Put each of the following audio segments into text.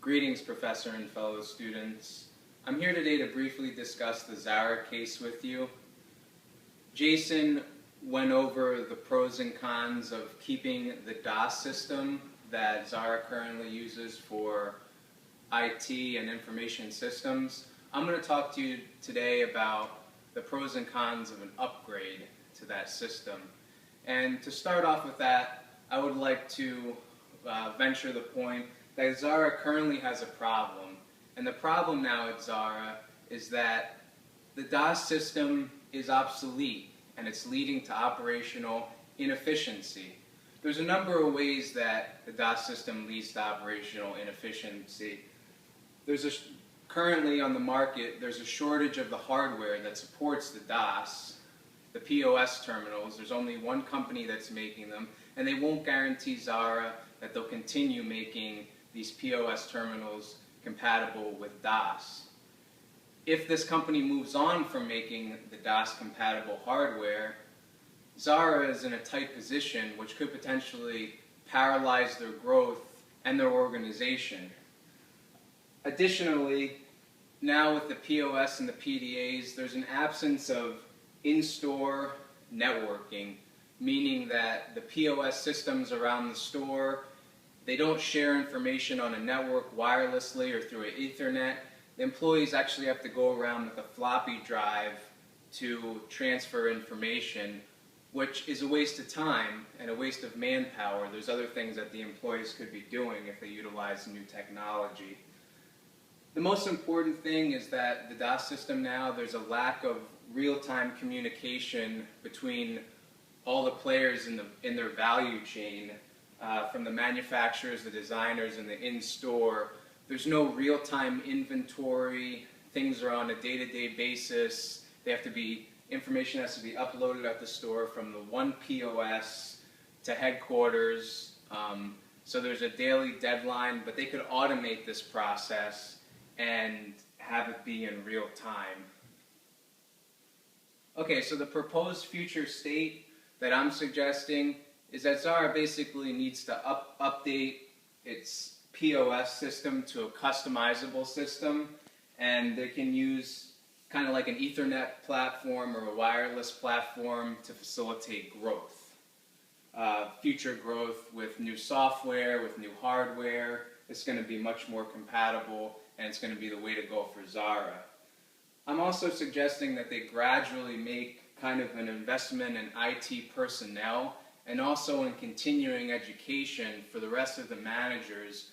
Greetings, Professor and fellow students. I'm here today to briefly discuss the Zara case with you. Jason went over the pros and cons of keeping the DOS system that Zara currently uses for IT and information systems. I'm going to talk to you today about the pros and cons of an upgrade to that system. And to start off with that, I would like to venture the point that Zara currently has a problem. And the problem now at Zara is that the DOS system is obsolete and it's leading to operational inefficiency. There's a number of ways that the DOS system leads to operational inefficiency. Currently on the market, there's a shortage of the hardware that supports the DOS, the POS terminals. There's only one company that's making them, and they won't guarantee Zara that they'll continue making these POS terminals compatible with DOS. If this company moves on from making the DOS compatible hardware, Zara is in a tight position which could potentially paralyze their growth and their organization. Additionally, now with the POS and the PDAs, there's an absence of in-store networking, meaning that the POS systems around the store, they don't share information on a network wirelessly or through an Ethernet. The employees actually have to go around with a floppy drive to transfer information, which is a waste of time and a waste of manpower. There's other things that the employees could be doing if they utilize new technology. The most important thing is that the DOS system now, there's a lack of real-time communication between all the players in their value chain, from the manufacturers, the designers, and the in-store. There's no real-time inventory. Things are on a day-to-day basis. Information has to be uploaded at the store from the one POS to headquarters. So there's a daily deadline, but they could automate this process and have it be in real time. Okay, so the proposed future state that I'm suggesting is that Zara basically needs to update its POS system to a customizable system, and they can use kind of like an Ethernet platform or a wireless platform to facilitate growth. Future growth with new software, with new hardware. It's going to be much more compatible, and it's going to be the way to go for Zara. I'm also suggesting that they gradually make kind of an investment in IT personnel and also in continuing education for the rest of the managers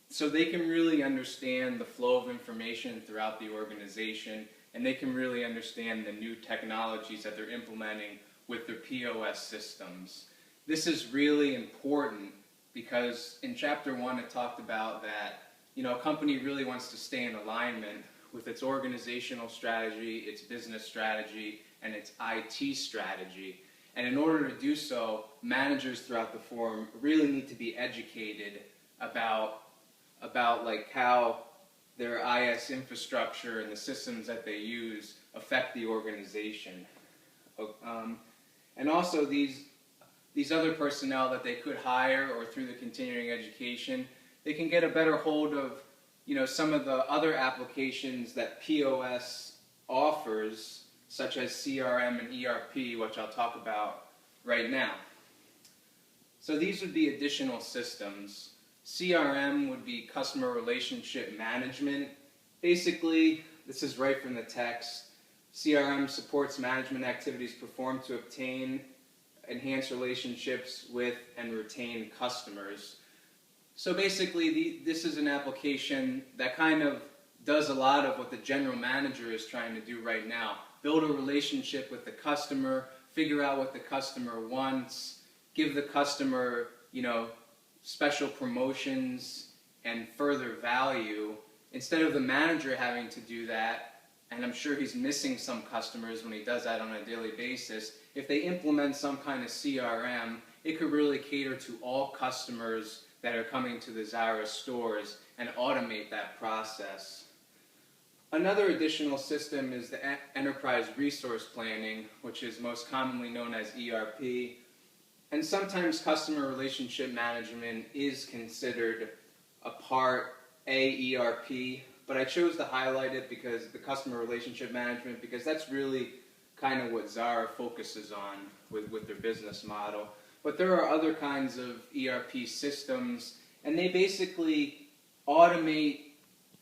so they can really understand the flow of information throughout the organization, and they can really understand the new technologies that they're implementing with their POS systems. This is really important because in Chapter 1 it talked about that a company really wants to stay in alignment with its organizational strategy, its business strategy, and its IT strategy. And in order to do so, managers throughout the forum really need to be educated about like how their IS infrastructure and the systems that they use affect the organization. And also these other personnel that they could hire or through the continuing education, they can get a better hold of some of the other applications that POS offers, such as CRM and ERP, which I'll talk about right now. So these would be additional systems. CRM would be customer relationship management. Basically, this is right from the text. CRM supports management activities performed to obtain, enhance relationships with, and retain customers. So basically, this is an application that kind of does a lot of what the general manager is trying to do right now. Build a relationship with the customer, figure out what the customer wants, give the customer, special promotions and further value, instead of the manager having to do that. And I'm sure he's missing some customers when he does that on a daily basis. If they implement some kind of CRM, it could really cater to all customers that are coming to the Zara stores and automate that process. Another additional system is the Enterprise Resource Planning, which is most commonly known as ERP. And sometimes customer relationship management is considered a part AERP, but I chose to highlight it because the customer relationship management, because that's really kind of what Zara focuses on with their business model. But there are other kinds of ERP systems, and they basically automate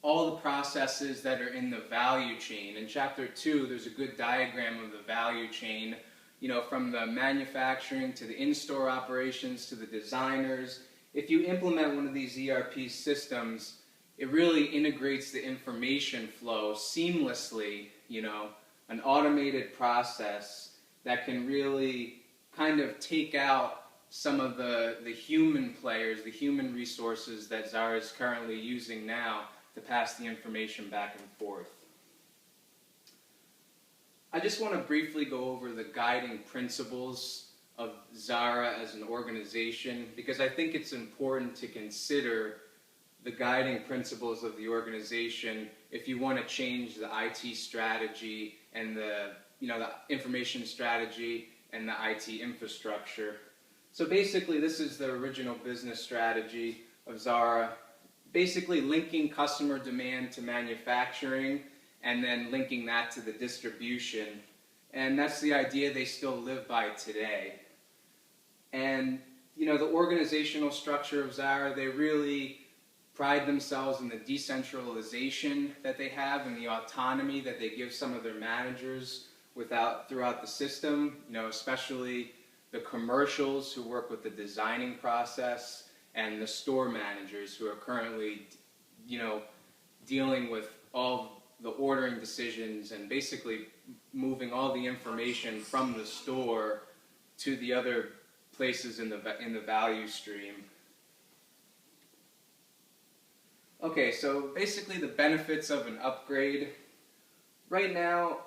all the processes that are in the value chain. In Chapter 2, there's a good diagram of the value chain, you know, from the manufacturing to the in-store operations to the designers. If you implement one of these ERP systems, it really integrates the information flow seamlessly, you know, an automated process that can really kind of take out some of the human players, the human resources that Zara is currently using now to pass the information back and forth. I just want to briefly go over the guiding principles of Zara as an organization, because I think it's important to consider the guiding principles of the organization if you want to change the IT strategy and the information strategy and the IT infrastructure. So basically, this is the original business strategy of Zara, basically linking customer demand to manufacturing and then linking that to the distribution. And that's the idea they still live by today. And you know, the organizational structure of Zara, they really pride themselves in the decentralization that they have and the autonomy that they give some of their managers throughout the system, you know, especially the commercials who work with the designing process and the store managers who are currently, you know, dealing with all the ordering decisions and basically moving all the information from the store to the other places in the value stream. Okay, so basically the benefits of an upgrade. Right now,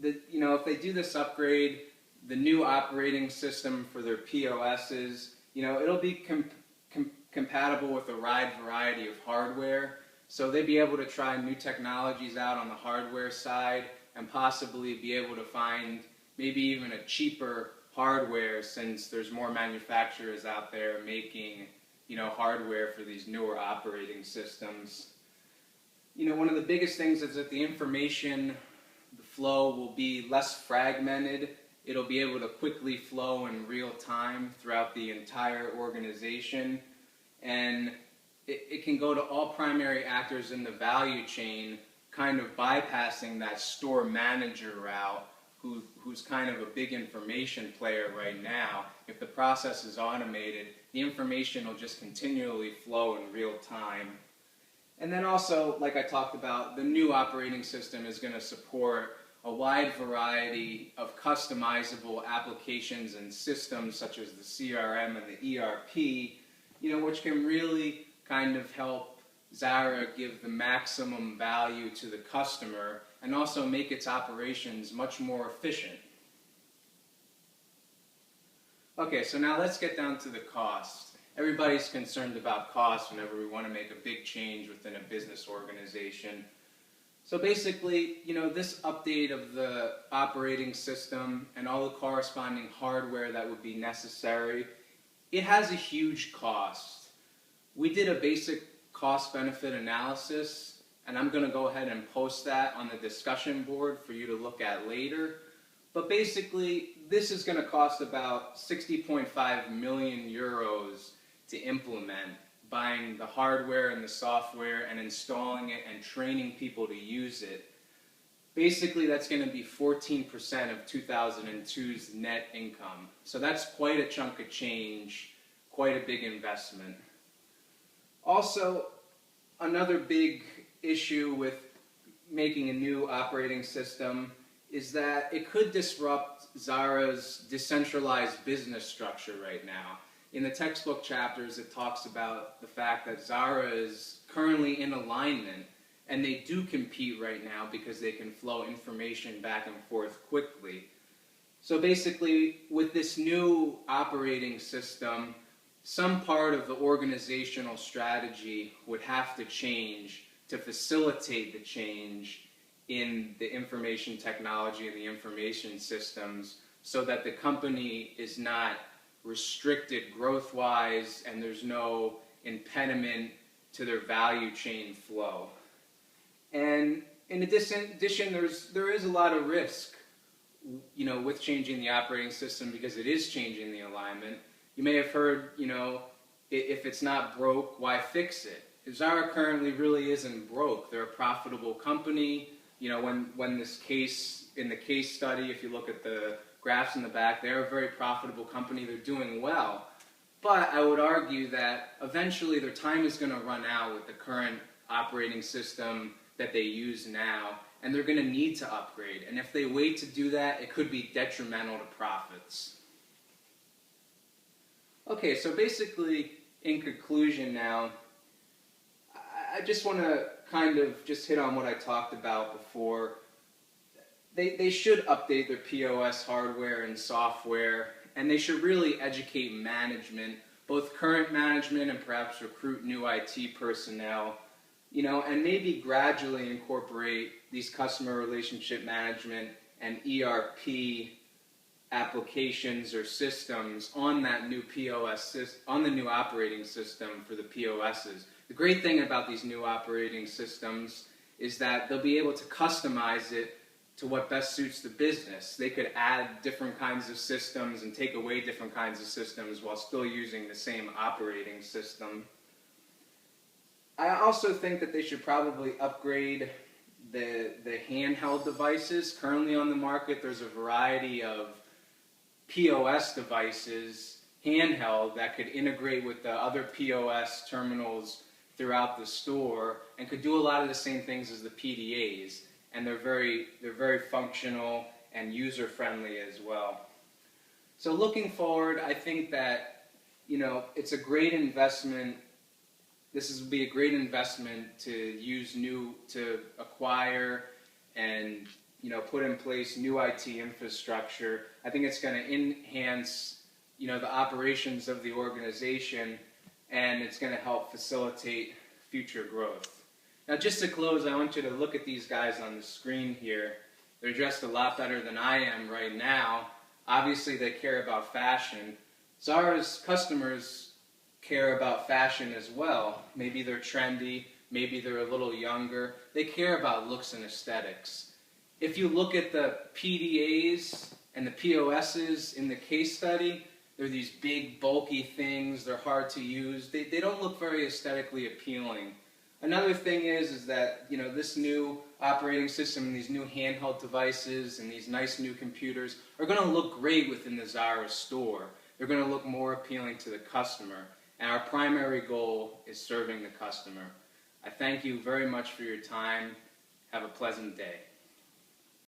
if they do this upgrade, the new operating system for their POSs, you know, it'll be compatible with a wide variety of hardware. So they'd be able to try new technologies out on the hardware side and possibly be able to find maybe even a cheaper hardware, since there's more manufacturers out there making, you know, hardware for these newer operating systems. You know, one of the biggest things is that the information, the flow will be less fragmented. It'll be able to quickly flow in real time throughout the entire organization. And it can go to all primary actors in the value chain, kind of bypassing that store manager route, who's kind of a big information player right now. If the process is automated, the information will just continually flow in real time. And then also, like I talked about, the new operating system is going to support a wide variety of customizable applications and systems such as the CRM and the ERP, you know, which can really kind of help Zara give the maximum value to the customer and also make its operations much more efficient. Okay, so now let's get down to the cost. Everybody's concerned about cost whenever we want to make a big change within a business organization. So basically, you know, this update of the operating system and all the corresponding hardware that would be necessary, it has a huge cost. We did a basic cost-benefit analysis, and I'm going to go ahead and post that on the discussion board for you to look at later. But basically, this is going to cost about 60.5 million euros to implement, buying the hardware and the software and installing it and training people to use it. Basically, that's going to be 14% of 2002's net income. So that's quite a chunk of change, quite a big investment. Also, another big issue with making a new operating system is that it could disrupt Zara's decentralized business structure right now. In the textbook chapters, it talks about the fact that Zara is currently in alignment, and they do compete right now because they can flow information back and forth quickly. So basically, with this new operating system, some part of the organizational strategy would have to change to facilitate the change in the information technology and the information systems, so that the company is not restricted growth-wise and there's no impediment to their value chain flow. And in addition, there is a lot of risk, with changing the operating system because it is changing the alignment. You may have heard, if it's not broke, why fix it? Zara currently really isn't broke. They're a profitable company. When this case, in the case study, if you look at the graphs in the back, they're a very profitable company. They're doing well. But I would argue that eventually their time is going to run out with the current operating system that they use now, and they're going to need to upgrade. And if they wait to do that, it could be detrimental to profits. Okay, so basically, in conclusion now, I just want to kind of just hit on what I talked about before. They should update their POS hardware and software, and they should really educate management, both current management and perhaps recruit new IT personnel, and maybe gradually incorporate these customer relationship management and ERP applications or systems on that new on the new operating system for the POSs. The great thing about these new operating systems is that they'll be able to customize it to what best suits the business. They could add different kinds of systems and take away different kinds of systems while still using the same operating system. I also think that they should probably upgrade the handheld devices. Currently on the market, there's a variety of POS devices, handheld, that could integrate with the other POS terminals throughout the store and could do a lot of the same things as the PDAs. And they're very functional and user-friendly as well. So looking forward, I think that, it's a great investment. This would be a great investment to acquire and, put in place new IT infrastructure. I think it's going to enhance, the operations of the organization, and it's going to help facilitate future growth. Now, just to close, I want you to look at these guys on the screen here. They're dressed a lot better than I am right now. Obviously, they care about fashion. Zara's customers care about fashion as well. Maybe they're trendy, maybe they're a little younger. They care about looks and aesthetics. If you look at the PDAs and the POSs in the case study, they're these big, bulky things. They're hard to use. They don't look very aesthetically appealing. Another thing is that, this new operating system and these new handheld devices and these nice new computers are going to look great within the Zara store. They're going to look more appealing to the customer. And our primary goal is serving the customer. I thank you very much for your time. Have a pleasant day.